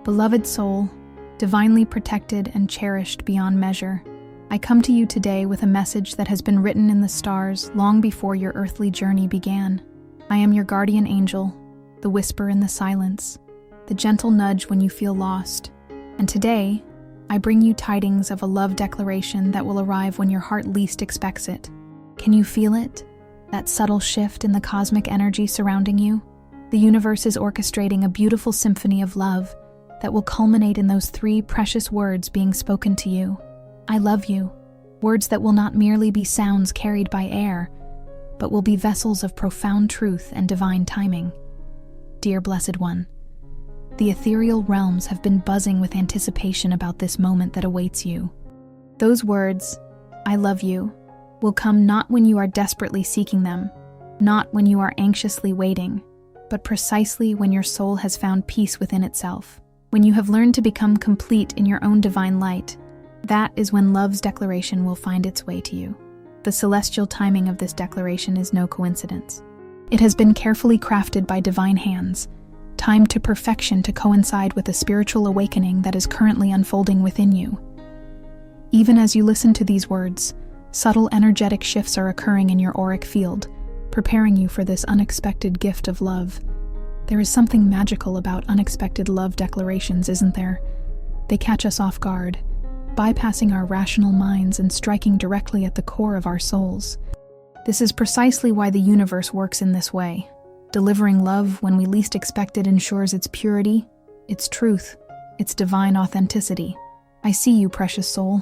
Beloved soul, divinely protected and cherished beyond measure, I come to you today with a message that has been written in the stars long before your earthly journey began. I am your guardian angel, the whisper in the silence, the gentle nudge when you feel lost. And today, I bring you tidings of a love declaration that will arrive when your heart least expects it. Can you feel it? That subtle shift in the cosmic energy surrounding you? The universe is orchestrating a beautiful symphony of love that will culminate in those 3 precious words being spoken to you. I love you. Words that will not merely be sounds carried by air, but will be vessels of profound truth and divine timing. Dear Blessed One, the ethereal realms have been buzzing with anticipation about this moment that awaits you. Those words, I love you, will come not when you are desperately seeking them, not when you are anxiously waiting, but precisely when your soul has found peace within itself. When you have learned to become complete in your own divine light, that is when love's declaration will find its way to you. The celestial timing of this declaration is no coincidence. It has been carefully crafted by divine hands, timed to perfection to coincide with a spiritual awakening that is currently unfolding within you. Even as you listen to these words, subtle energetic shifts are occurring in your auric field, preparing you for this unexpected gift of love. There is something magical about unexpected love declarations, isn't there? They catch us off guard, bypassing our rational minds and striking directly at the core of our souls. This is precisely why the universe works in this way. Delivering love when we least expect it ensures its purity, its truth, its divine authenticity. I see you, precious soul.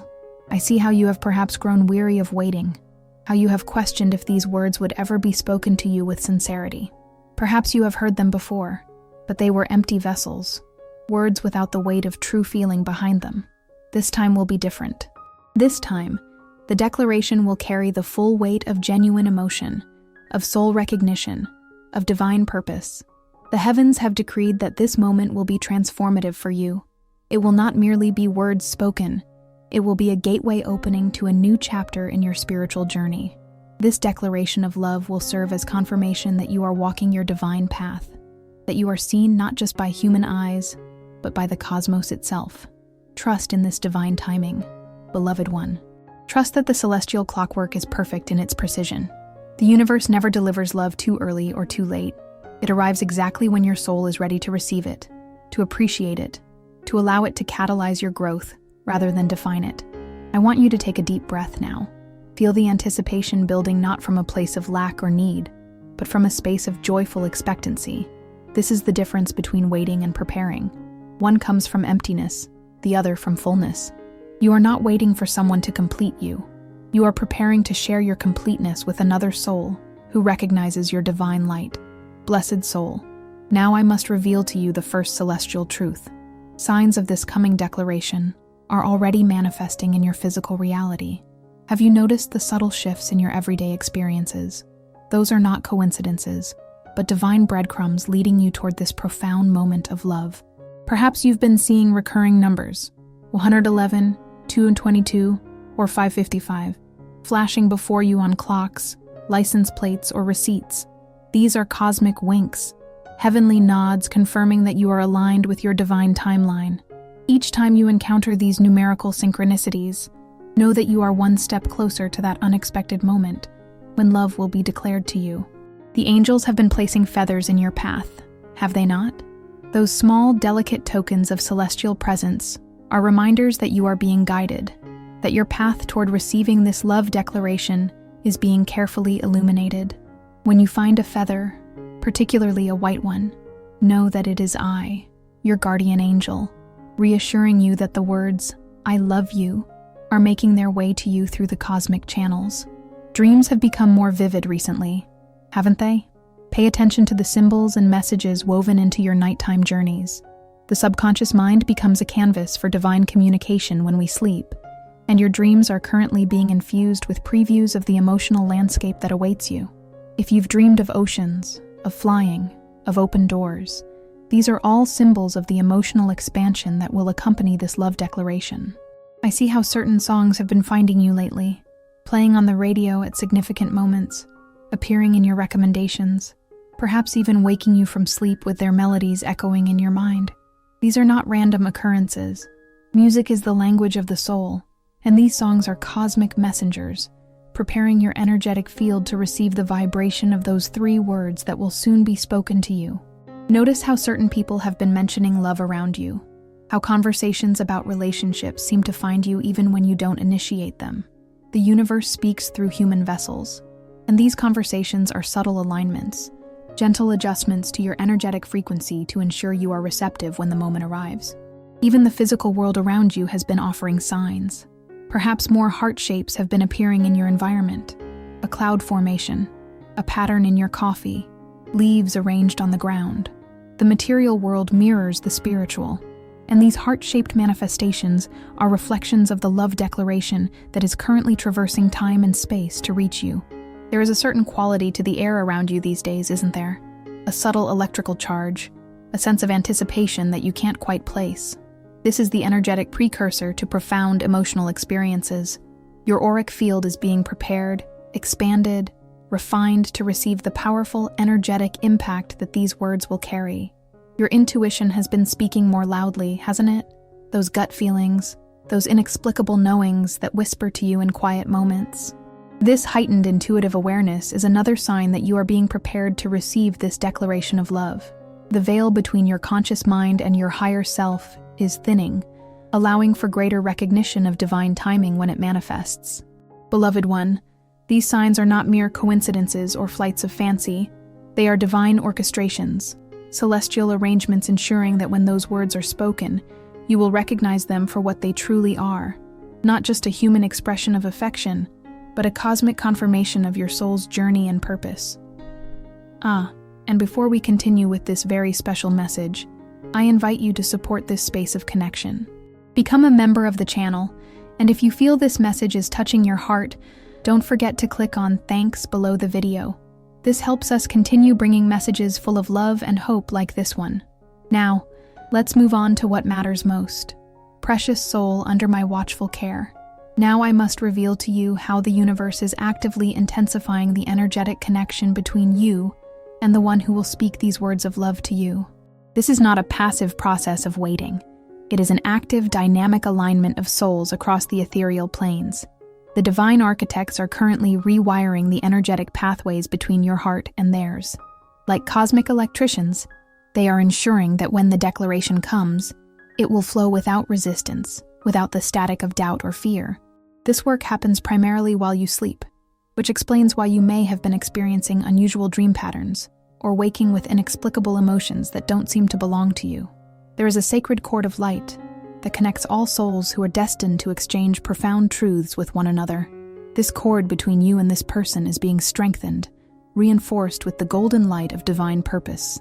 I see how you have perhaps grown weary of waiting, how you have questioned if these words would ever be spoken to you with sincerity. Perhaps you have heard them before, but they were empty vessels, words without the weight of true feeling behind them. This time will be different. This time, the declaration will carry the full weight of genuine emotion, of soul recognition, of divine purpose. The heavens have decreed that this moment will be transformative for you. It will not merely be words spoken. It will be a gateway opening to a new chapter in your spiritual journey. This declaration of love will serve as confirmation that you are walking your divine path, that you are seen not just by human eyes, but by the cosmos itself. Trust in this divine timing, beloved one. Trust that the celestial clockwork is perfect in its precision. The universe never delivers love too early or too late. It arrives exactly when your soul is ready to receive it, to appreciate it, to allow it to catalyze your growth rather than define it. I want you to take a deep breath now. Feel the anticipation building not from a place of lack or need, but from a space of joyful expectancy. This is the difference between waiting and preparing. One comes from emptiness, the other from fullness. You are not waiting for someone to complete you. You are preparing to share your completeness with another soul who recognizes your divine light. Blessed soul, now I must reveal to you the first celestial truth. Signs of this coming declaration are already manifesting in your physical reality. Have you noticed the subtle shifts in your everyday experiences? Those are not coincidences, but divine breadcrumbs leading you toward this profound moment of love. Perhaps you've been seeing recurring numbers, 111, 222, or 555, flashing before you on clocks, license plates, or receipts. These are cosmic winks, heavenly nods confirming that you are aligned with your divine timeline. Each time you encounter these numerical synchronicities, know that you are one step closer to that unexpected moment when love will be declared to you. The angels have been placing feathers in your path, have they not? Those small, delicate tokens of celestial presence are reminders that you are being guided, that your path toward receiving this love declaration is being carefully illuminated. When you find a feather, particularly a white one, know that it is I, your guardian angel, reassuring you that the words, I love you, are making their way to you through the cosmic channels. Dreams have become more vivid recently, haven't they? Pay attention to the symbols and messages woven into your nighttime journeys. The subconscious mind becomes a canvas for divine communication when we sleep, and your dreams are currently being infused with previews of the emotional landscape that awaits you. If you've dreamed of oceans, of flying, of open doors, these are all symbols of the emotional expansion that will accompany this love declaration. I see how certain songs have been finding you lately, playing on the radio at significant moments, appearing in your recommendations, perhaps even waking you from sleep with their melodies echoing in your mind. These are not random occurrences. Music is the language of the soul, and these songs are cosmic messengers, preparing your energetic field to receive the vibration of those 3 words that will soon be spoken to you. Notice how certain people have been mentioning love around you, how conversations about relationships seem to find you even when you don't initiate them. The universe speaks through human vessels, and these conversations are subtle alignments, gentle adjustments to your energetic frequency to ensure you are receptive when the moment arrives. Even the physical world around you has been offering signs. Perhaps more heart shapes have been appearing in your environment, a cloud formation, a pattern in your coffee, leaves arranged on the ground. The material world mirrors the spiritual, and these heart-shaped manifestations are reflections of the love declaration that is currently traversing time and space to reach you. There is a certain quality to the air around you these days, isn't there? A subtle electrical charge, a sense of anticipation that you can't quite place. This is the energetic precursor to profound emotional experiences. Your auric field is being prepared, expanded, refined to receive the powerful, energetic impact that these words will carry. Your intuition has been speaking more loudly, hasn't it? Those gut feelings, those inexplicable knowings that whisper to you in quiet moments. This heightened intuitive awareness is another sign that you are being prepared to receive this declaration of love. The veil between your conscious mind and your higher self is thinning, allowing for greater recognition of divine timing when it manifests. Beloved one, these signs are not mere coincidences or flights of fancy. They are divine orchestrations, celestial arrangements ensuring that when those words are spoken, you will recognize them for what they truly are, not just a human expression of affection, but a cosmic confirmation of your soul's journey and purpose. And before we continue with this very special message, I invite you to support this space of connection. Become a member of the channel, and if you feel this message is touching your heart, don't forget to click on "Thanks" below the video. This helps us continue bringing messages full of love and hope like this one. Now, let's move on to what matters most. Precious soul under my watchful care. Now I must reveal to you how the universe is actively intensifying the energetic connection between you and the one who will speak these words of love to you. This is not a passive process of waiting. It is an active, dynamic alignment of souls across the ethereal planes. The divine architects are currently rewiring the energetic pathways between your heart and theirs. Like cosmic electricians, they are ensuring that when the declaration comes, it will flow without resistance, without the static of doubt or fear. This work happens primarily while you sleep, which explains why you may have been experiencing unusual dream patterns, or waking with inexplicable emotions that don't seem to belong to you. There is a sacred cord of light that connects all souls who are destined to exchange profound truths with one another. This cord between you and this person is being strengthened, reinforced with the golden light of divine purpose.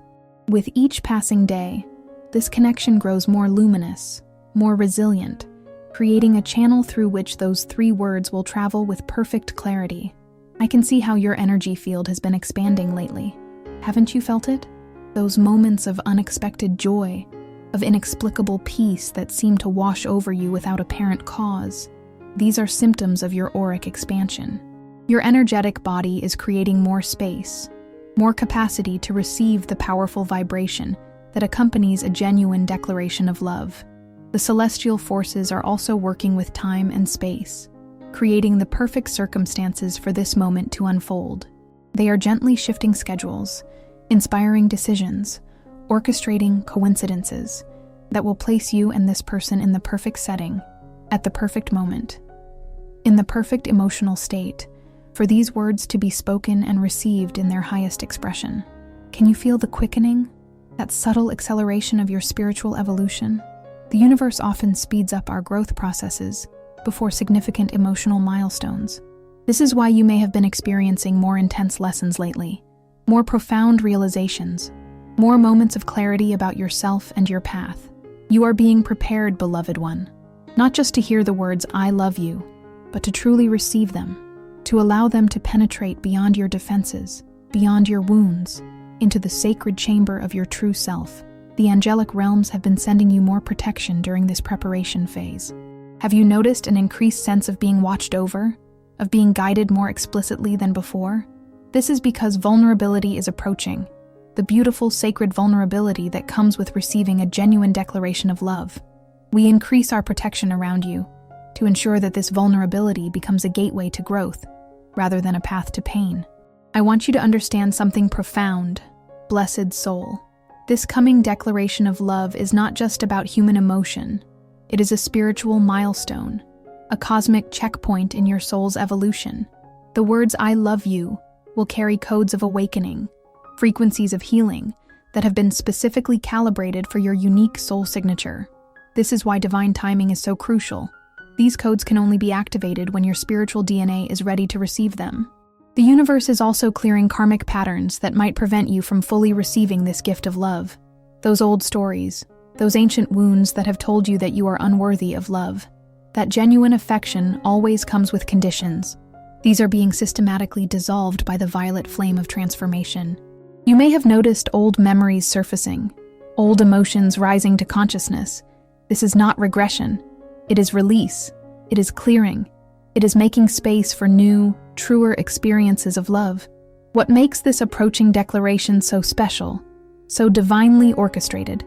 With each passing day, this connection grows more luminous, more resilient, creating a channel through which those 3 words will travel with perfect clarity. I can see how your energy field has been expanding lately. Haven't you felt it? Those moments of unexpected joy, of inexplicable peace that seem to wash over you without apparent cause. These are symptoms of your auric expansion. Your energetic body is creating more space, more capacity to receive the powerful vibration that accompanies a genuine declaration of love. The celestial forces are also working with time and space, creating the perfect circumstances for this moment to unfold. They are gently shifting schedules, inspiring decisions, orchestrating coincidences that will place you and this person in the perfect setting, at the perfect moment, in the perfect emotional state, for these words to be spoken and received in their highest expression. Can you feel the quickening, that subtle acceleration of your spiritual evolution? The universe often speeds up our growth processes before significant emotional milestones. This is why you may have been experiencing more intense lessons lately, more profound realizations, more moments of clarity about yourself and your path. You are being prepared, beloved one, not just to hear the words "I love you," but to truly receive them, to allow them to penetrate beyond your defenses, beyond your wounds, into the sacred chamber of your true self. The angelic realms have been sending you more protection during this preparation phase. Have you noticed an increased sense of being watched over, of being guided more explicitly than before? This is because vulnerability is approaching. The the beautiful, sacred vulnerability that comes with receiving a genuine declaration of love. We increase our protection around you to ensure that this vulnerability becomes a gateway to growth rather than a path to pain. I want you to understand something profound, blessed soul. This coming declaration of love is not just about human emotion. It is a spiritual milestone, a cosmic checkpoint in your soul's evolution. The words "I love you" will carry codes of awakening, frequencies of healing that have been specifically calibrated for your unique soul signature. This is why divine timing is so crucial. These codes can only be activated when your spiritual DNA is ready to receive them. The universe is also clearing karmic patterns that might prevent you from fully receiving this gift of love. Those old stories, those ancient wounds that have told you that you are unworthy of love. That genuine affection always comes with conditions. These are being systematically dissolved by the violet flame of transformation. You may have noticed old memories surfacing, old emotions rising to consciousness. This is not regression. It is release. It is clearing. It is making space for new, truer experiences of love. What makes this approaching declaration so special, so divinely orchestrated,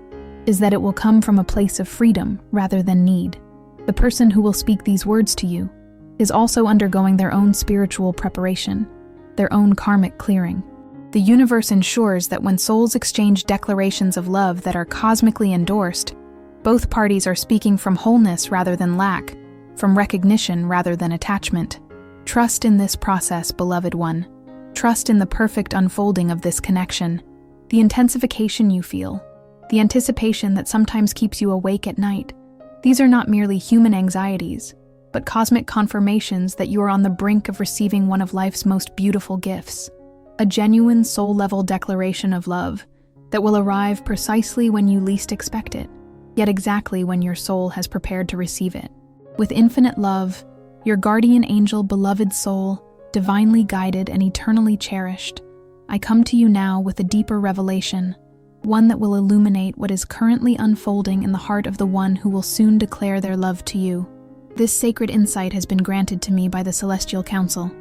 is that it will come from a place of freedom rather than need. The person who will speak these words to you is also undergoing their own spiritual preparation, their own karmic clearing. The universe ensures that when souls exchange declarations of love that are cosmically endorsed, both parties are speaking from wholeness rather than lack, from recognition rather than attachment. Trust in this process, beloved one. Trust in the perfect unfolding of this connection. The intensification you feel, the anticipation that sometimes keeps you awake at night. These are not merely human anxieties, but cosmic confirmations that you are on the brink of receiving one of life's most beautiful gifts. A genuine soul-level declaration of love that will arrive precisely when you least expect it, yet exactly when your soul has prepared to receive it. With infinite love, your guardian angel, beloved soul, divinely guided and eternally cherished, I come to you now with a deeper revelation, one that will illuminate what is currently unfolding in the heart of the one who will soon declare their love to you. This sacred insight has been granted to me by the Celestial Council,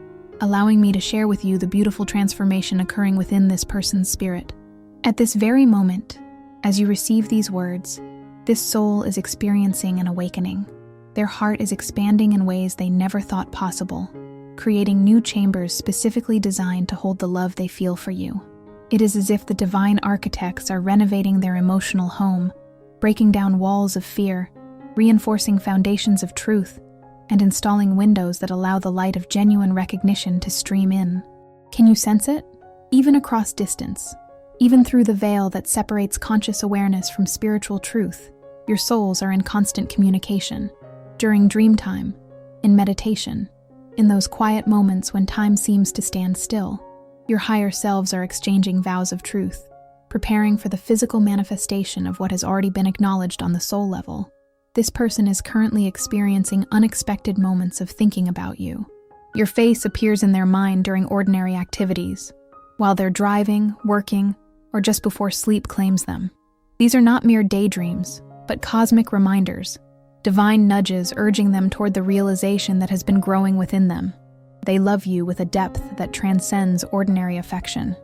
allowing me to share with you the beautiful transformation occurring within this person's spirit. At this very moment, as you receive these words, this soul is experiencing an awakening. Their heart is expanding in ways they never thought possible, creating new chambers specifically designed to hold the love they feel for you. It is as if the divine architects are renovating their emotional home, breaking down walls of fear, reinforcing foundations of truth, and installing windows that allow the light of genuine recognition to stream in. Can you sense it? Even across distance, even through the veil that separates conscious awareness from spiritual truth, your souls are in constant communication. During dream time, in meditation, in those quiet moments when time seems to stand still, your higher selves are exchanging vows of truth, preparing for the physical manifestation of what has already been acknowledged on the soul level. This person is currently experiencing unexpected moments of thinking about you. Your face appears in their mind during ordinary activities, while they're driving, working, or just before sleep claims them. These are not mere daydreams, but cosmic reminders, divine nudges urging them toward the realization that has been growing within them. They love you with a depth that transcends ordinary affection.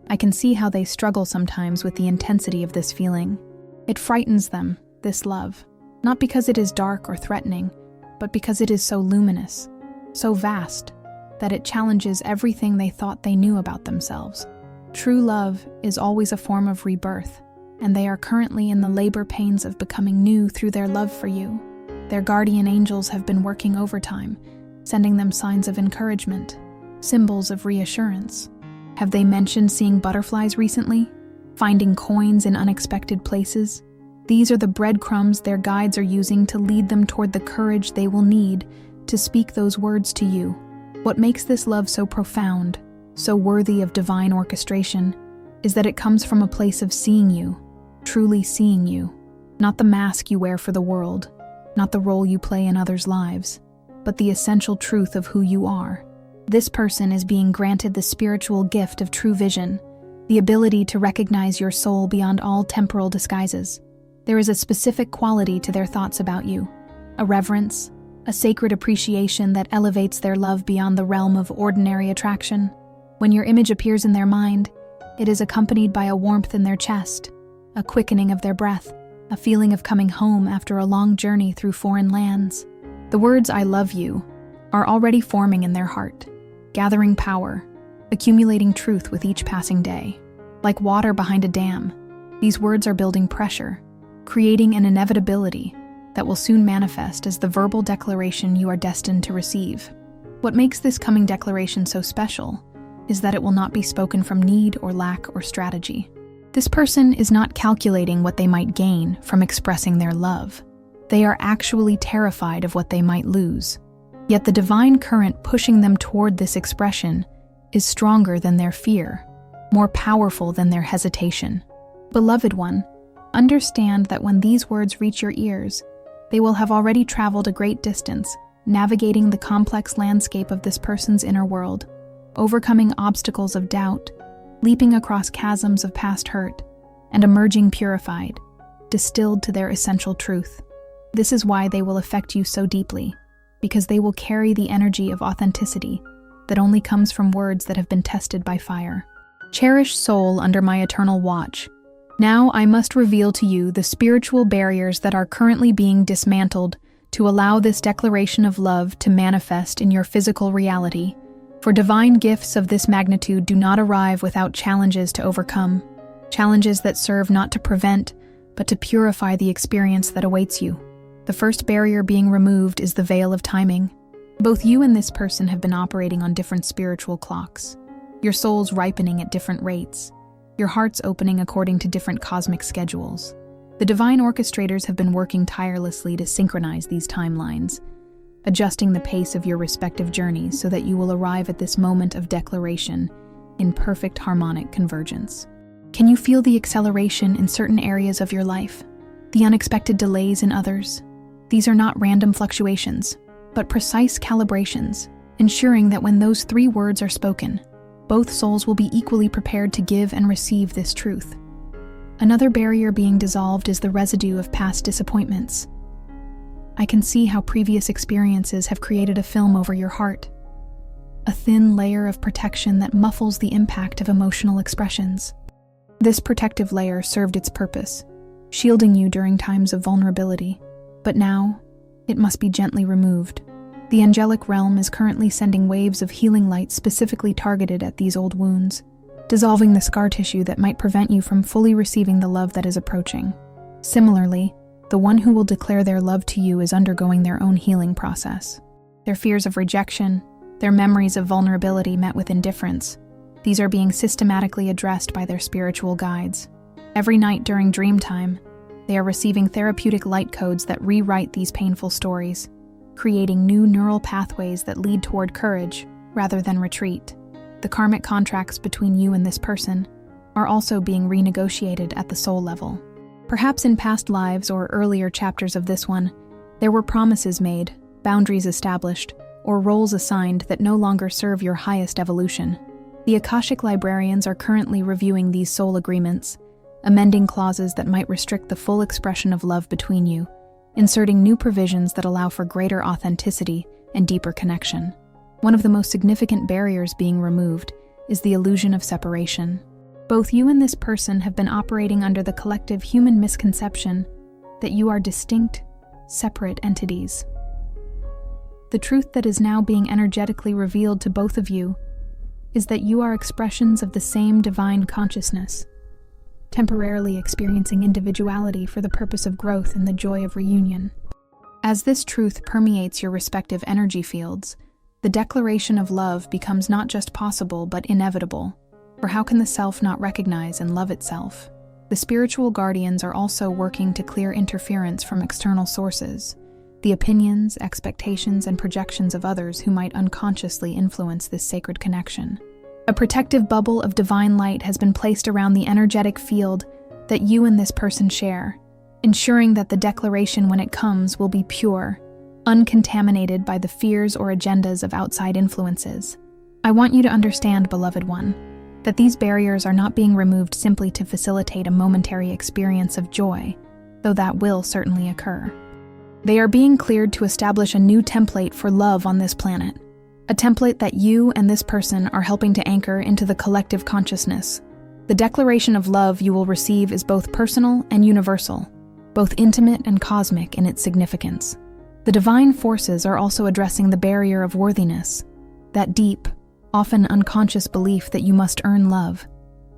I can see how they struggle sometimes with the intensity of this feeling. It frightens them, this love, not because it is dark or threatening, but because it is so luminous, so vast, that it challenges everything they thought they knew about themselves. True love is always a form of rebirth, and they are currently in the labor pains of becoming new through their love for you. Their guardian angels have been working overtime, sending them signs of encouragement, symbols of reassurance. Have they mentioned seeing butterflies recently? Finding coins in unexpected places? These are the breadcrumbs their guides are using to lead them toward the courage they will need to speak those words to you. What makes this love so profound, so worthy of divine orchestration, is that it comes from a place of seeing you, truly seeing you, not the mask you wear for the world, not the role you play in others' lives, but the essential truth of who you are. This person is being granted the spiritual gift of true vision, the ability to recognize your soul beyond all temporal disguises. There is a specific quality to their thoughts about you, a reverence, a sacred appreciation that elevates their love beyond the realm of ordinary attraction. When your image appears in their mind, It is accompanied by a warmth in their chest, a quickening of their breath, a feeling of coming home after a long journey through foreign lands. The words "I love you" are already forming in their heart, gathering power, accumulating truth with each passing day. Like water behind a dam, these words are building pressure, creating an inevitability that will soon manifest as the verbal declaration you are destined to receive. What makes this coming declaration so special is that it will not be spoken from need or lack or strategy. This person is not calculating what they might gain from expressing their love. They are actually terrified of what they might lose. Yet the divine current pushing them toward this expression is stronger than their fear, more powerful than their hesitation. Beloved one, understand that when these words reach your ears, they will have already traveled a great distance, navigating the complex landscape of this person's inner world, overcoming obstacles of doubt, leaping across chasms of past hurt, and emerging purified, distilled to their essential truth. This is why they will affect you so deeply, because they will carry the energy of authenticity that only comes from words that have been tested by fire. Cherished soul under my eternal watch, now I must reveal to you the spiritual barriers that are currently being dismantled to allow this declaration of love to manifest in your physical reality. For divine gifts of this magnitude do not arrive without challenges to overcome, challenges that serve not to prevent, but to purify the experience that awaits you. The first barrier being removed is the veil of timing. Both you and this person have been operating on different spiritual clocks, your souls ripening at different rates, your hearts opening according to different cosmic schedules. The divine orchestrators have been working tirelessly to synchronize these timelines, adjusting the pace of your respective journeys so that you will arrive at this moment of declaration in perfect harmonic convergence. Can you feel the acceleration in certain areas of your life? The unexpected delays in others? These are not random fluctuations, but precise calibrations, ensuring that when those 3 words are spoken, both souls will be equally prepared to give and receive this truth. Another barrier being dissolved is the residue of past disappointments. I can see how previous experiences have created a film over your heart, a thin layer of protection that muffles the impact of emotional expressions. This protective layer served its purpose, shielding you during times of vulnerability, but now it must be gently removed. The angelic realm is currently sending waves of healing light specifically targeted at these old wounds, dissolving the scar tissue that might prevent you from fully receiving the love that is approaching. Similarly, the one who will declare their love to you is undergoing their own healing process. Their fears of rejection, their memories of vulnerability met with indifference, these are being systematically addressed by their spiritual guides. Every night during dream time, they are receiving therapeutic light codes that rewrite these painful stories, creating new neural pathways that lead toward courage rather than retreat. The karmic contracts between you and this person are also being renegotiated at the soul level. Perhaps in past lives or earlier chapters of this one, there were promises made, boundaries established, or roles assigned that no longer serve your highest evolution. The Akashic librarians are currently reviewing these soul agreements, amending clauses that might restrict the full expression of love between you, inserting new provisions that allow for greater authenticity and deeper connection. One of the most significant barriers being removed is the illusion of separation. Both you and this person have been operating under the collective human misconception that you are distinct, separate entities. The truth that is now being energetically revealed to both of you is that you are expressions of the same divine consciousness, temporarily experiencing individuality for the purpose of growth and the joy of reunion. As this truth permeates your respective energy fields, the declaration of love becomes not just possible but inevitable. For how can the self not recognize and love itself? The spiritual guardians are also working to clear interference from external sources, the opinions, expectations, and projections of others who might unconsciously influence this sacred connection. A protective bubble of divine light has been placed around the energetic field that you and this person share, ensuring that the declaration when it comes will be pure, uncontaminated by the fears or agendas of outside influences. I want you to understand, beloved one, that these barriers are not being removed simply to facilitate a momentary experience of joy, though that will certainly occur. They are being cleared to establish a new template for love on this planet, a template that you and this person are helping to anchor into the collective consciousness, The declaration of love you will receive is both personal and universal, both intimate and cosmic in its significance. The divine forces are also addressing the barrier of worthiness, that deep, often unconscious belief that you must earn love,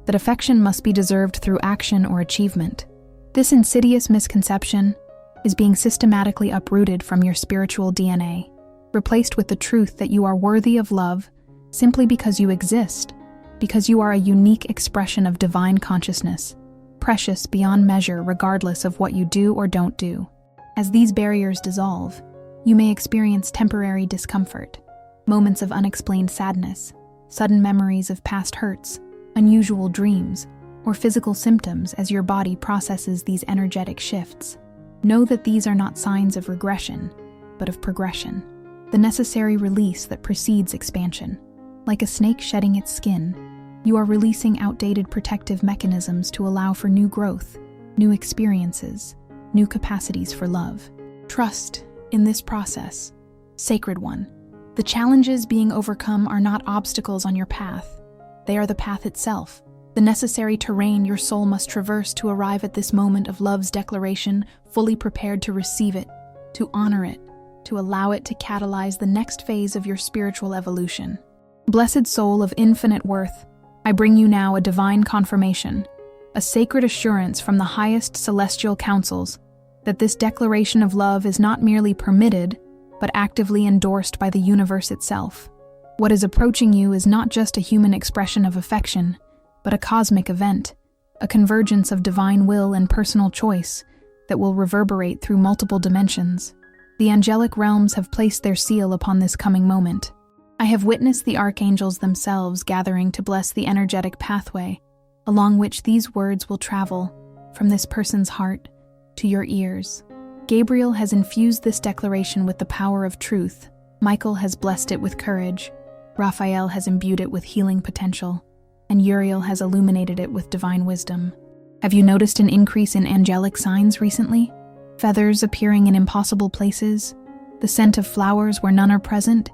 that affection must be deserved through action or achievement. This insidious misconception is being systematically uprooted from your spiritual DNA, replaced with the truth that you are worthy of love simply because you exist, because you are a unique expression of divine consciousness, precious beyond measure regardless of what you do or don't do. As these barriers dissolve, you may experience temporary discomfort, moments of unexplained sadness, sudden memories of past hurts, unusual dreams, or physical symptoms as your body processes these energetic shifts. Know that these are not signs of regression, but of progression, the necessary release that precedes expansion. Like a snake shedding its skin, you are releasing outdated protective mechanisms to allow for new growth, new experiences, new capacities for love. Trust in this process, sacred one. The challenges being overcome are not obstacles on your path. They are the path itself, the necessary terrain your soul must traverse to arrive at this moment of love's declaration, fully prepared to receive it, to honor it, to allow it to catalyze the next phase of your spiritual evolution. Blessed soul of infinite worth, I bring you now a divine confirmation, a sacred assurance from the highest celestial councils that this declaration of love is not merely permitted, but actively endorsed by the universe itself. What is approaching you is not just a human expression of affection, but a cosmic event, a convergence of divine will and personal choice that will reverberate through multiple dimensions. The angelic realms have placed their seal upon this coming moment. I have witnessed the archangels themselves gathering to bless the energetic pathway along which these words will travel from this person's heart to your ears. Gabriel has infused this declaration with the power of truth. Michael has blessed it with courage. Raphael has imbued it with healing potential, and Uriel has illuminated it with divine wisdom. Have you noticed an increase in angelic signs recently? Feathers appearing in impossible places, the scent of flowers where none are present,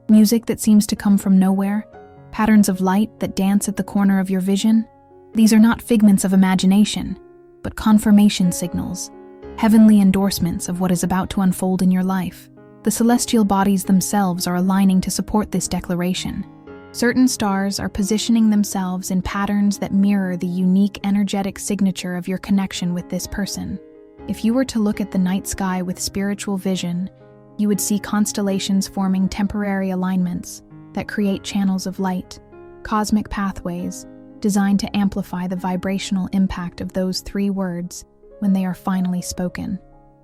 music that seems to come from nowhere, patterns of light that dance at the corner of your vision? These are not figments of imagination, but confirmation signals, heavenly endorsements of what is about to unfold in your life. The celestial bodies themselves are aligning to support this declaration. Certain stars are positioning themselves in patterns that mirror the unique energetic signature of your connection with this person. If you were to look at the night sky with spiritual vision, you would see constellations forming temporary alignments that create channels of light, cosmic pathways designed to amplify the vibrational impact of those three words when they are finally spoken.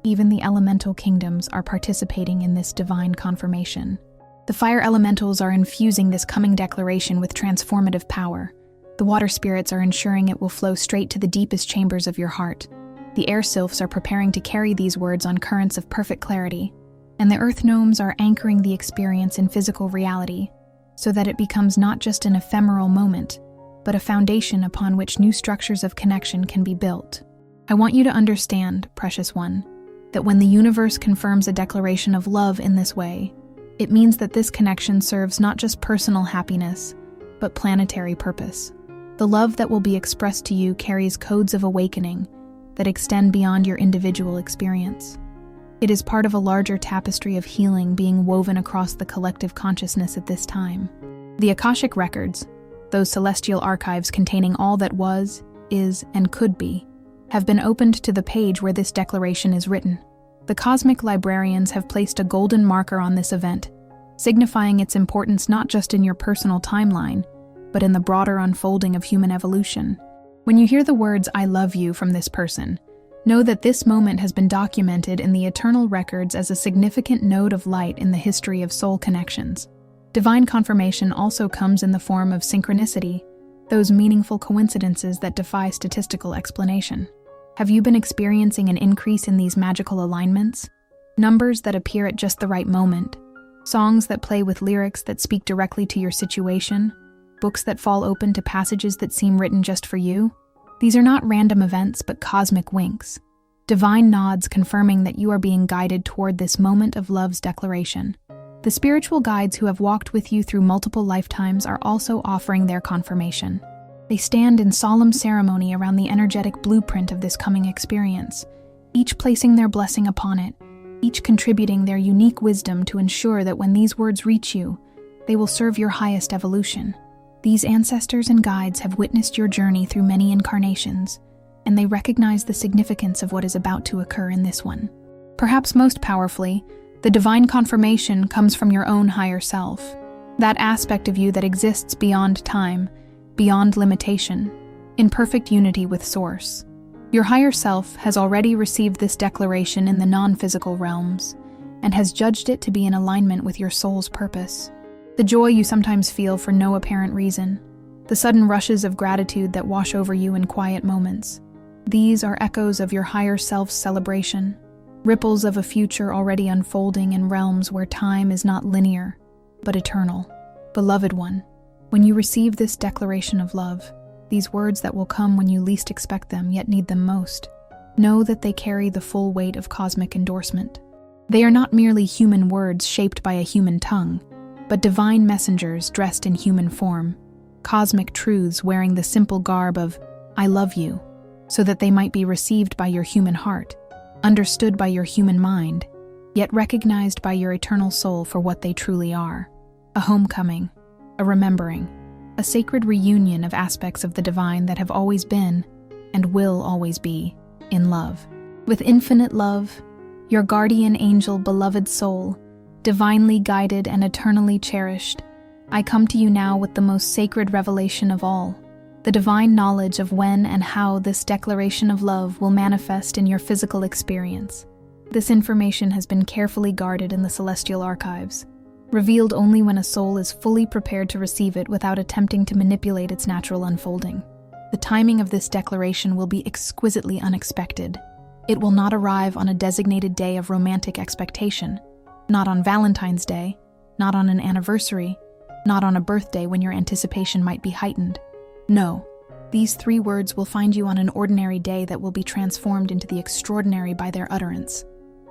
Even the elemental kingdoms are participating in this divine confirmation. The fire elementals are infusing this coming declaration with transformative power. The water spirits are ensuring it will flow straight to the deepest chambers of your heart. The air sylphs are preparing to carry these words on currents of perfect clarity. And the earth gnomes are anchoring the experience in physical reality, so that it becomes not just an ephemeral moment, but a foundation upon which new structures of connection can be built. I want you to understand, precious one, that when the universe confirms a declaration of love in this way, it means that this connection serves not just personal happiness, but planetary purpose. The love that will be expressed to you carries codes of awakening that extend beyond your individual experience. It is part of a larger tapestry of healing being woven across the collective consciousness at this time. The Akashic records, those celestial archives containing all that was, is, and could be, have been opened to the page where this declaration is written. The cosmic librarians have placed a golden marker on this event, signifying its importance not just in your personal timeline, but in the broader unfolding of human evolution. When you hear the words, "I love you" from this person, know that this moment has been documented in the eternal records as a significant node of light in the history of soul connections. Divine confirmation also comes in the form of synchronicity, those meaningful coincidences that defy statistical explanation. Have you been experiencing an increase in these magical alignments? Numbers that appear at just the right moment, songs that play with lyrics that speak directly to your situation, books that fall open to passages that seem written just for you? These are not random events, but cosmic winks, divine nods confirming that you are being guided toward this moment of love's declaration. The spiritual guides who have walked with you through multiple lifetimes are also offering their confirmation. They stand in solemn ceremony around the energetic blueprint of this coming experience, each placing their blessing upon it, each contributing their unique wisdom to ensure that when these words reach you, they will serve your highest evolution. These ancestors and guides have witnessed your journey through many incarnations, and they recognize the significance of what is about to occur in this one. Perhaps most powerfully, the divine confirmation comes from your own higher self, that aspect of you that exists beyond time, beyond limitation, in perfect unity with Source. Your higher self has already received this declaration in the non-physical realms, and has judged it to be in alignment with your soul's purpose. The joy you sometimes feel for no apparent reason, the sudden rushes of gratitude that wash over you in quiet moments, these are echoes of your higher self's celebration, ripples of a future already unfolding in realms where time is not linear, but eternal. Beloved one, when you receive this declaration of love, these words that will come when you least expect them yet need them most, know that they carry the full weight of cosmic endorsement. They are not merely human words shaped by a human tongue, but divine messengers dressed in human form, cosmic truths wearing the simple garb of, "I love you," so that they might be received by your human heart, understood by your human mind, yet recognized by your eternal soul for what they truly are: a homecoming, a remembering, a sacred reunion of aspects of the divine that have always been, and will always be, in love. With infinite love, your guardian angel beloved soul, divinely guided and eternally cherished, I come to you now with the most sacred revelation of all, the divine knowledge of when and how this declaration of love will manifest in your physical experience. This information has been carefully guarded in the celestial archives, revealed only when a soul is fully prepared to receive it without attempting to manipulate its natural unfolding. The timing of this declaration will be exquisitely unexpected. It will not arrive on a designated day of romantic expectation, not on Valentine's Day, not on an anniversary, not on a birthday when your anticipation might be heightened. No, these 3 words will find you on an ordinary day that will be transformed into the extraordinary by their utterance.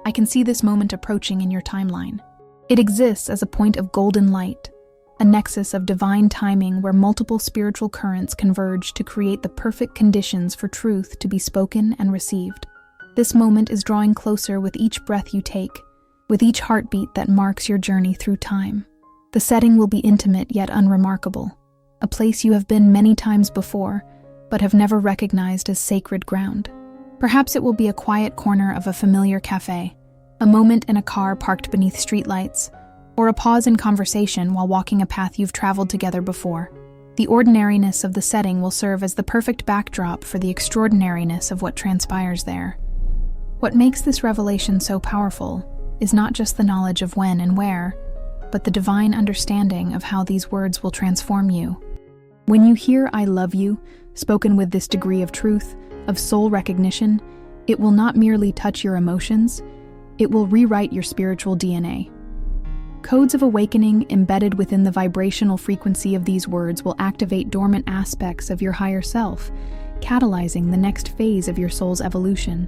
I can see this moment approaching in your timeline. It exists as a point of golden light, a nexus of divine timing where multiple spiritual currents converge to create the perfect conditions for truth to be spoken and received. This moment is drawing closer with each breath you take, with each heartbeat that marks your journey through time. The setting will be intimate yet unremarkable, a place you have been many times before, but have never recognized as sacred ground. Perhaps it will be a quiet corner of a familiar cafe, a moment in a car parked beneath streetlights, or a pause in conversation while walking a path you've traveled together before. The ordinariness of the setting will serve as the perfect backdrop for the extraordinariness of what transpires there. What makes this revelation so powerful is not just the knowledge of when and where, but the divine understanding of how these words will transform you. When you hear "I love you," spoken with this degree of truth, of soul recognition, it will not merely touch your emotions, it will rewrite your spiritual DNA. Codes of awakening embedded within the vibrational frequency of these words will activate dormant aspects of your higher self, catalyzing the next phase of your soul's evolution.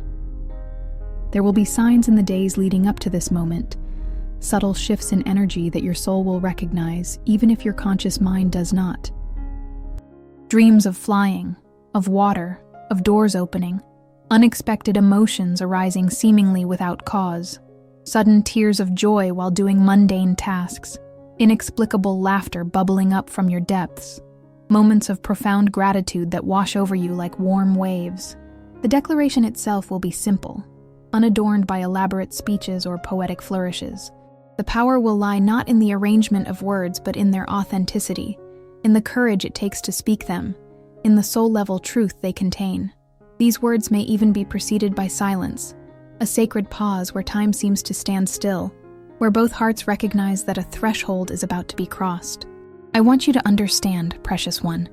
There will be signs in the days leading up to this moment, subtle shifts in energy that your soul will recognize, even if your conscious mind does not. Dreams of flying, of water, of doors opening, unexpected emotions arising seemingly without cause, sudden tears of joy while doing mundane tasks, inexplicable laughter bubbling up from your depths, moments of profound gratitude that wash over you like warm waves. The declaration itself will be simple, unadorned by elaborate speeches or poetic flourishes. The power will lie not in the arrangement of words but in their authenticity, in the courage it takes to speak them, in the soul-level truth they contain. These words may even be preceded by silence, a sacred pause where time seems to stand still, where both hearts recognize that a threshold is about to be crossed. I want you to understand, precious one,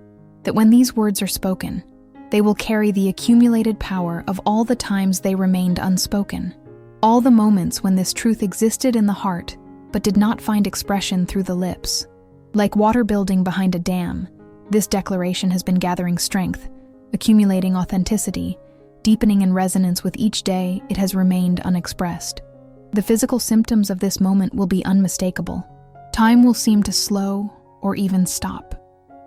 that when these words are spoken, they will carry the accumulated power of all the times they remained unspoken, all the moments when this truth existed in the heart but did not find expression through the lips. Like water building behind a dam, this declaration has been gathering strength, accumulating authenticity, deepening in resonance with each day it has remained unexpressed. The physical symptoms of this moment will be unmistakable. Time will seem to slow or even stop.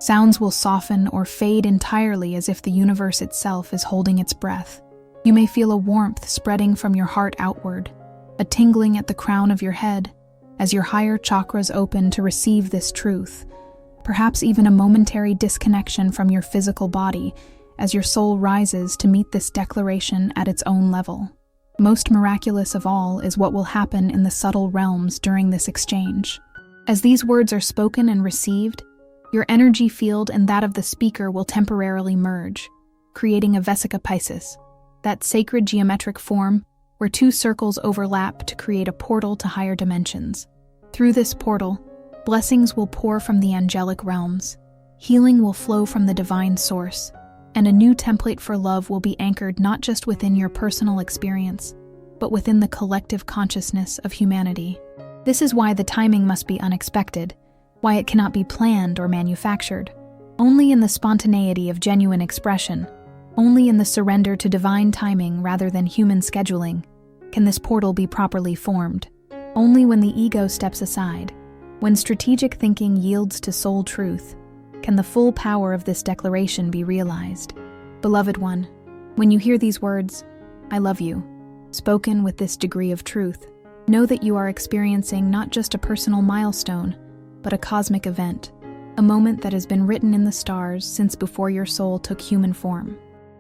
Sounds will soften or fade entirely as if the universe itself is holding its breath. You may feel a warmth spreading from your heart outward, a tingling at the crown of your head, as your higher chakras open to receive this truth. Perhaps even a momentary disconnection from your physical body as your soul rises to meet this declaration at its own level. Most miraculous of all is what will happen in the subtle realms during this exchange. As these words are spoken and received, your energy field and that of the speaker will temporarily merge, creating a Vesica Piscis, that sacred geometric form where two circles overlap to create a portal to higher dimensions. Through this portal, blessings will pour from the angelic realms, healing will flow from the divine source, and a new template for love will be anchored not just within your personal experience, but within the collective consciousness of humanity. This is why the timing must be unexpected, why it cannot be planned or manufactured. Only in the spontaneity of genuine expression, only in the surrender to divine timing rather than human scheduling, can this portal be properly formed. Only when the ego steps aside, when strategic thinking yields to soul truth, can the full power of this declaration be realized. Beloved one, when you hear these words, "I love you," spoken with this degree of truth, know that you are experiencing not just a personal milestone, but a cosmic event, a moment that has been written in the stars since before your soul took human form.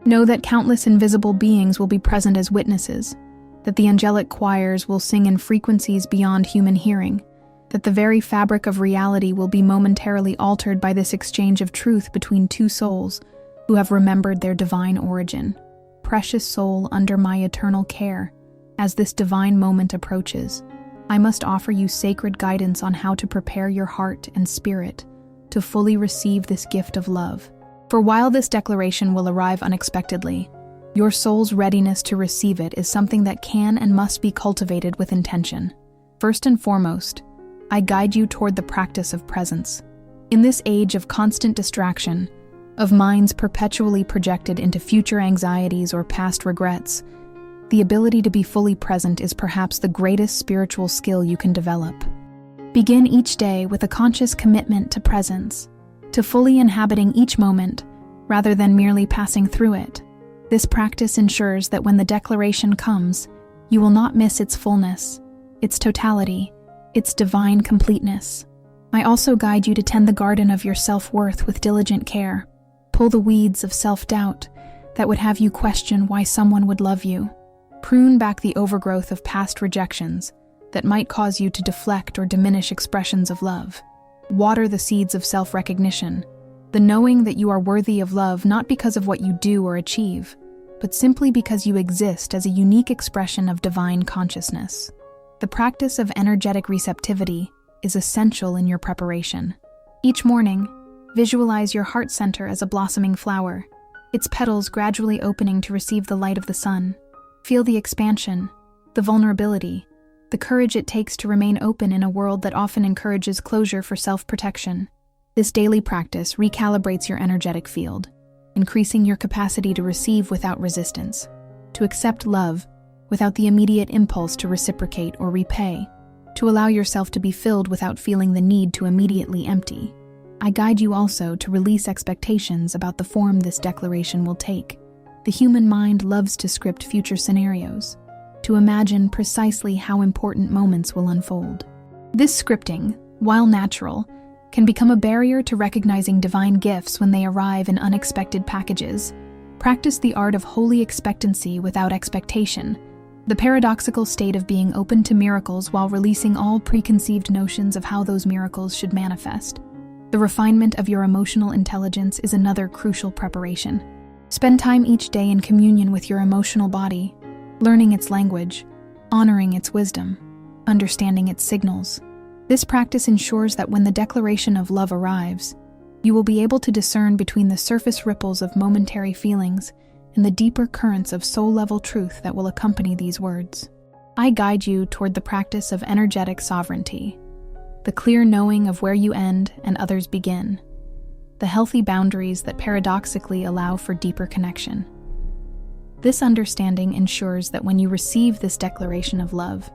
Know that countless invisible beings will be present as witnesses, that the angelic choirs will sing in frequencies beyond human hearing, that the very fabric of reality will be momentarily altered by this exchange of truth between two souls who have remembered their divine origin. Precious soul under my eternal care, as this divine moment approaches, I must offer you sacred guidance on how to prepare your heart and spirit to fully receive this gift of love. For while this declaration will arrive unexpectedly, your soul's readiness to receive it is something that can and must be cultivated with intention. First and foremost, I guide you toward the practice of presence. In this age of constant distraction, of minds perpetually projected into future anxieties or past regrets, the ability to be fully present is perhaps the greatest spiritual skill you can develop. Begin each day with a conscious commitment to presence, to fully inhabiting each moment, rather than merely passing through it. This practice ensures that when the declaration comes, you will not miss its fullness, its totality, its divine completeness. I also guide you to tend the garden of your self-worth with diligent care. Pull the weeds of self-doubt that would have you question why someone would love you. Prune back the overgrowth of past rejections that might cause you to deflect or diminish expressions of love. Water the seeds of self-recognition, the knowing that you are worthy of love not because of what you do or achieve, but simply because you exist as a unique expression of divine consciousness. The practice of energetic receptivity is essential in your preparation. Each morning, visualize your heart center as a blossoming flower, its petals gradually opening to receive the light of the sun. Feel the expansion, the vulnerability, the courage it takes to remain open in a world that often encourages closure for self-protection. This daily practice recalibrates your energetic field, increasing your capacity to receive without resistance, to accept love without the immediate impulse to reciprocate or repay, to allow yourself to be filled without feeling the need to immediately empty. I guide you also to release expectations about the form this declaration will take. The human mind loves to script future scenarios, to imagine precisely how important moments will unfold. This scripting, while natural, can become a barrier to recognizing divine gifts when they arrive in unexpected packages. Practice the art of holy expectancy without expectation, the paradoxical state of being open to miracles while releasing all preconceived notions of how those miracles should manifest. The refinement of your emotional intelligence is another crucial preparation. Spend time each day in communion with your emotional body, learning its language, honoring its wisdom, understanding its signals. This practice ensures that when the declaration of love arrives, you will be able to discern between the surface ripples of momentary feelings and the deeper currents of soul-level truth that will accompany these words. I guide you toward the practice of energetic sovereignty, the clear knowing of where you end and others begin, the healthy boundaries that paradoxically allow for deeper connection. This understanding ensures that when you receive this declaration of love,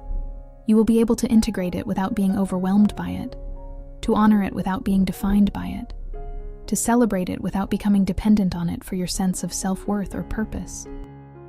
you will be able to integrate it without being overwhelmed by it, to honor it without being defined by it, to celebrate it without becoming dependent on it for your sense of self-worth or purpose.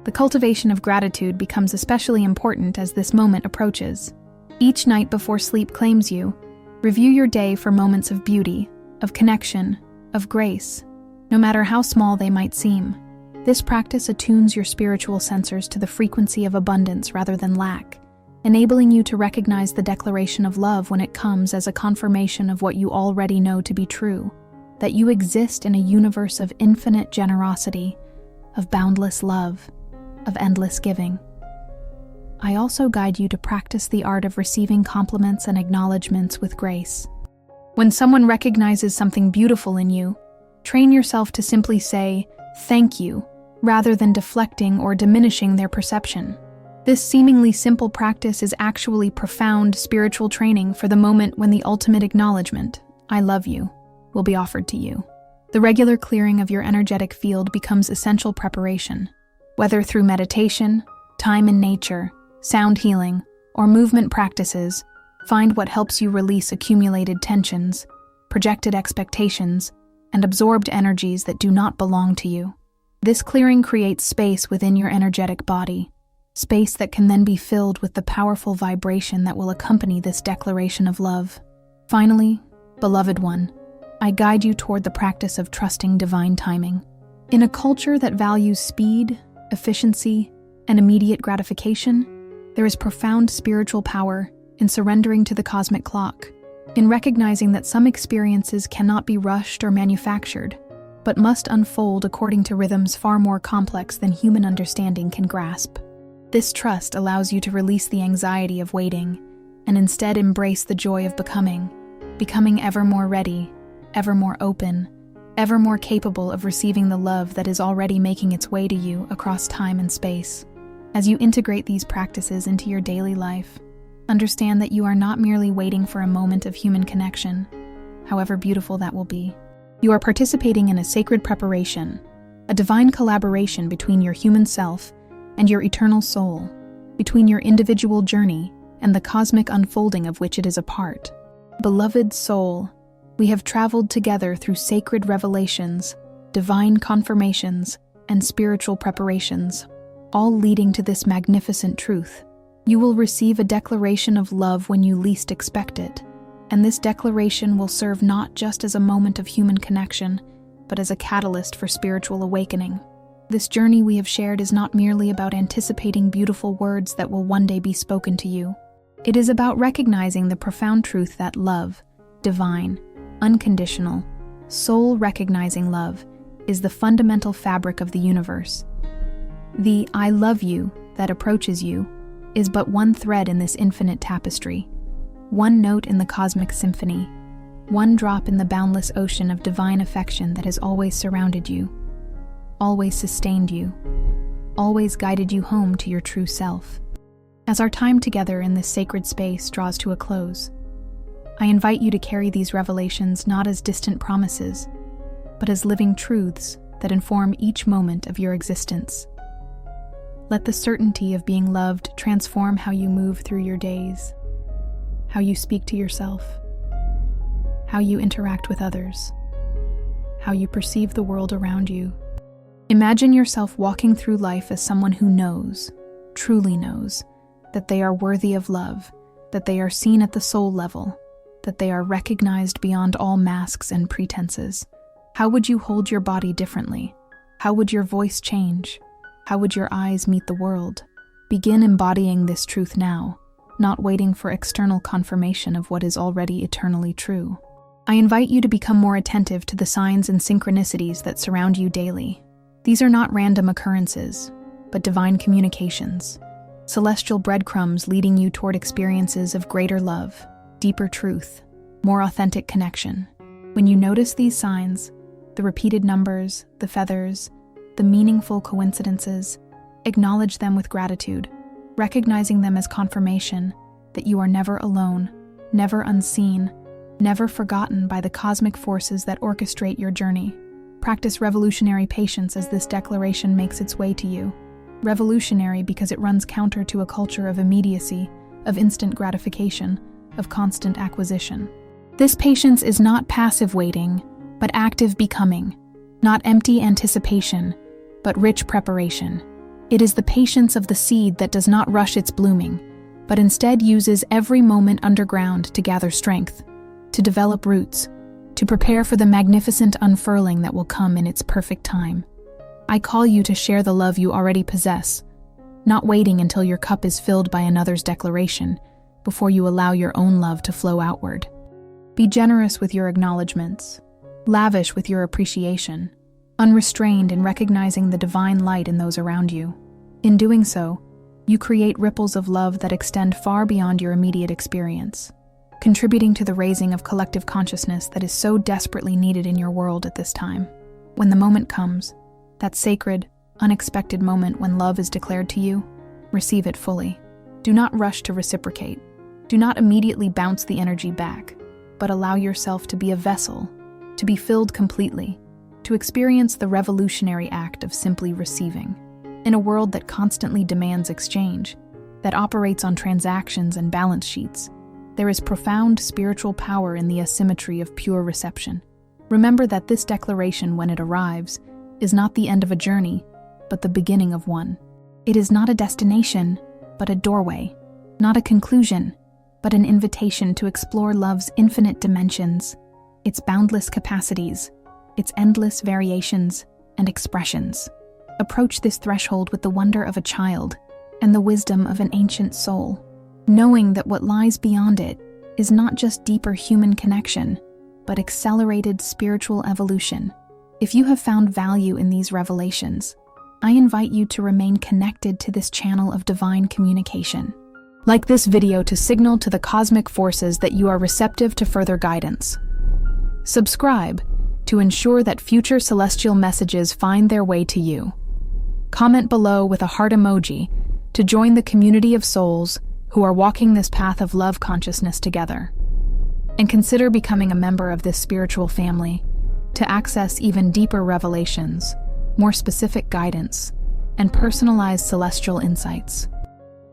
The cultivation of gratitude becomes especially important as this moment approaches. Each night before sleep claims you, review your day for moments of beauty, of connection, of grace, no matter how small they might seem. This practice attunes your spiritual sensors to the frequency of abundance rather than lack, enabling you to recognize the declaration of love when it comes as a confirmation of what you already know to be true, that you exist in a universe of infinite generosity, of boundless love, of endless giving. I also guide you to practice the art of receiving compliments and acknowledgments with grace. When someone recognizes something beautiful in you, train yourself to simply say, "Thank you," rather than deflecting or diminishing their perception. This seemingly simple practice is actually profound spiritual training for the moment when the ultimate acknowledgement, "I love you," will be offered to you. The regular clearing of your energetic field becomes essential preparation. Whether through meditation, time in nature, sound healing, or movement practices, find what helps you release accumulated tensions, projected expectations, and absorbed energies that do not belong to you. This clearing creates space within your energetic body, space that can then be filled with the powerful vibration that will accompany this declaration of love. Finally, beloved one, I guide you toward the practice of trusting divine timing. In a culture that values speed, efficiency, and immediate gratification, there is profound spiritual power in surrendering to the cosmic clock, in recognizing that some experiences cannot be rushed or manufactured, but must unfold according to rhythms far more complex than human understanding can grasp. This trust allows you to release the anxiety of waiting, and instead embrace the joy of becoming ever more ready, ever more open, ever more capable of receiving the love that is already making its way to you across time and space. As you integrate these practices into your daily life, understand that you are not merely waiting for a moment of human connection, however beautiful that will be. You are participating in a sacred preparation, a divine collaboration between your human self and your eternal soul, between your individual journey and the cosmic unfolding of which it is a part. Beloved soul, we have traveled together through sacred revelations, divine confirmations, and spiritual preparations, all leading to this magnificent truth. You will receive a declaration of love when you least expect it, and this declaration will serve not just as a moment of human connection, but as a catalyst for spiritual awakening. This journey we have shared is not merely about anticipating beautiful words that will one day be spoken to you. It is about recognizing the profound truth that love, divine, unconditional, soul-recognizing love, is the fundamental fabric of the universe. The "I love you" that approaches you is but one thread in this infinite tapestry, one note in the cosmic symphony, one drop in the boundless ocean of divine affection that has always surrounded you, always sustained you, always guided you home to your true self. As our time together in this sacred space draws to a close, I invite you to carry these revelations not as distant promises, but as living truths that inform each moment of your existence. Let the certainty of being loved transform how you move through your days, how you speak to yourself, how you interact with others, how you perceive the world around you. Imagine yourself walking through life as someone who knows, truly knows, that they are worthy of love, that they are seen at the soul level, that they are recognized beyond all masks and pretenses. How would you hold your body differently? How would your voice change? How would your eyes meet the world? Begin embodying this truth now, not waiting for external confirmation of what is already eternally true. I invite you to become more attentive to the signs and synchronicities that surround you daily. These are not random occurrences, but divine communications, celestial breadcrumbs leading you toward experiences of greater love, deeper truth, more authentic connection. When you notice these signs, the repeated numbers, the feathers, the meaningful coincidences, acknowledge them with gratitude, recognizing them as confirmation that you are never alone, never unseen, never forgotten by the cosmic forces that orchestrate your journey. Practice revolutionary patience as this declaration makes its way to you. Revolutionary because it runs counter to a culture of immediacy, of instant gratification, of constant acquisition. This patience is not passive waiting, but active becoming, not empty anticipation, but rich preparation. It is the patience of the seed that does not rush its blooming, but instead uses every moment underground to gather strength, to develop roots, to prepare for the magnificent unfurling that will come in its perfect time. I call you to share the love you already possess, not waiting until your cup is filled by another's declaration before you allow your own love to flow outward. Be generous with your acknowledgments, lavish with your appreciation, unrestrained in recognizing the divine light in those around you. In doing so, you create ripples of love that extend far beyond your immediate experience, contributing to the raising of collective consciousness that is so desperately needed in your world at this time. When the moment comes, that sacred, unexpected moment when love is declared to you, receive it fully. Do not rush to reciprocate. Do not immediately bounce the energy back, but allow yourself to be a vessel, to be filled completely, to experience the revolutionary act of simply receiving. In a world that constantly demands exchange, that operates on transactions and balance sheets, there is profound spiritual power in the asymmetry of pure reception. Remember that this declaration, when it arrives, is not the end of a journey, but the beginning of one. It is not a destination, but a doorway, not a conclusion, but an invitation to explore love's infinite dimensions, its boundless capacities, its endless variations and expressions. Approach this threshold with the wonder of a child and the wisdom of an ancient soul, knowing that what lies beyond it is not just deeper human connection, but accelerated spiritual evolution. If you have found value in these revelations, I invite you to remain connected to this channel of divine communication. Like this video to signal to the cosmic forces that you are receptive to further guidance. Subscribe to ensure that future celestial messages find their way to you. Comment below with a heart emoji to join the community of souls who are walking this path of love consciousness together. And consider becoming a member of this spiritual family to access even deeper revelations, more specific guidance, and personalized celestial insights.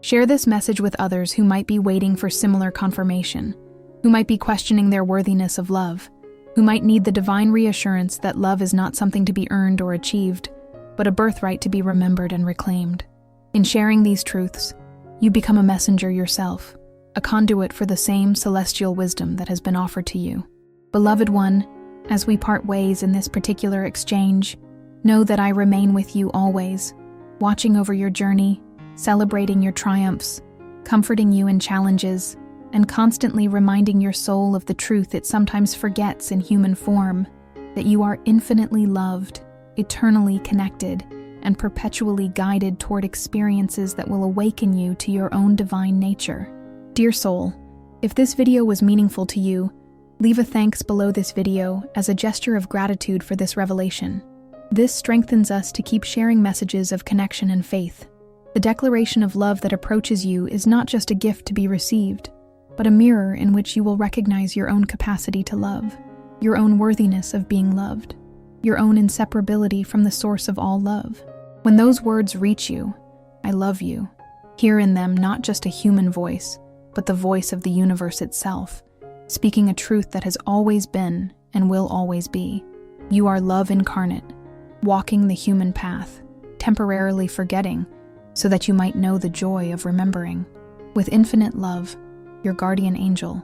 Share this message with others who might be waiting for similar confirmation, who might be questioning their worthiness of love, who might need the divine reassurance that love is not something to be earned or achieved, but a birthright to be remembered and reclaimed. In sharing these truths, you become a messenger yourself, a conduit for the same celestial wisdom that has been offered to you. Beloved one, as we part ways in this particular exchange, know that I remain with you always, watching over your journey, celebrating your triumphs, comforting you in challenges, and constantly reminding your soul of the truth it sometimes forgets in human form, that you are infinitely loved, eternally connected, and perpetually guided toward experiences that will awaken you to your own divine nature. Dear soul, if this video was meaningful to you, leave a thanks below this video as a gesture of gratitude for this revelation. This strengthens us to keep sharing messages of connection and faith. The declaration of love that approaches you is not just a gift to be received, but a mirror in which you will recognize your own capacity to love, your own worthiness of being loved, your own inseparability from the source of all love. When those words reach you, I love you, hear in them not just a human voice, but the voice of the universe itself, speaking a truth that has always been and will always be. You are love incarnate, walking the human path, temporarily forgetting, so that you might know the joy of remembering. With infinite love, your guardian angel,